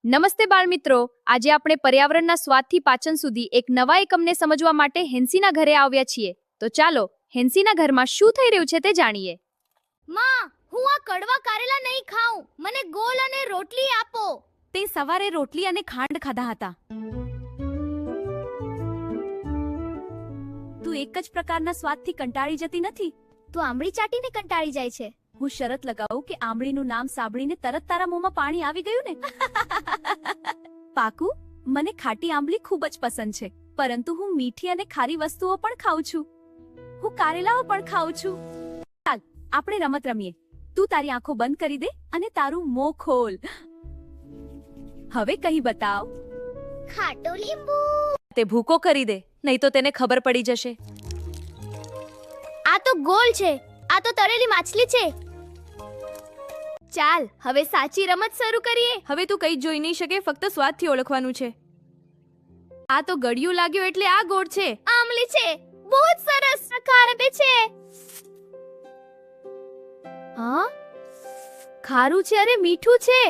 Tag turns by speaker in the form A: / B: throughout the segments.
A: નમસ્તે બાળમિત્રો, આજે આપણે પર્યાવરણના સ્વાદથી પાચન સુધી એક નવા એકમને સમજવા માટે હેન્સીના ઘરે આવ્યા છીએ. તો ચાલો હેન્સીના ઘરમાં શું થઈ રહ્યું છે તે જાણીએ.
B: માં, હું આ કડવા કારેલા નહીં ખાઉં. મને ગોળ અને રોટલી આપો.
C: તે સવારે રોટલી અને ખાંડ ખાધા હતા. તું એક જ પ્રકારના સ્વાદથી કંટાળી જતી નથી.
B: તું આંબળી ચાટીને કંટાળી જાય છે.
C: હું શરત લગાવું કે આંબળીનું નામ સાંભળીને તરત તારા મોંમાં પાણી આવી ગયું ને. પાકું, મને ખાટી આંબલી ખૂબ જ પસંદ છે, પરંતુ હું મીઠી અને ખારી વસ્તુઓ પણ ખાઉં છું. હું કારેલાઓ પણ ખાઉં છું. ચાલ આપણે રમત રમીએ. તું તારી આંખો બંધ કરી દે અને તારું મોં ખોલ. હવે કહી બતાવ.
B: ખાટો લીંબુ.
C: તે ભૂકો કરી દે, નહીં તો તેને ખબર પડી જશે.
B: આ તો ગોળ છે. આ તો તળેલી માછલી છે. ચાલ હવે સાચી રમત શરૂ કરીએ.
A: હવે તું કંઈ જોઈ નહીં શકે, ફક્ત સ્વાદથી ઓળખવાનું છે. આ તો ગળ્યું લાગ્યું એટલે આ ગોળ છે.
B: આમલી છે. બહુ જ સરસ. ખારબે છે.
A: હા, ખારું છે અરે મીઠું છે.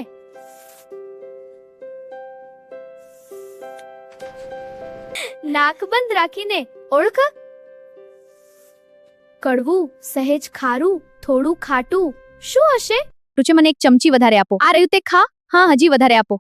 B: નાક બંધ રાખીને ઓળખ. કડવું, સહેજ ખારું, થોડું ખાટું. શું હશે?
A: મને એક ચમચી વધારે આપો. આ રહ્યું તે ખા. હા, હજી વધારે આપો.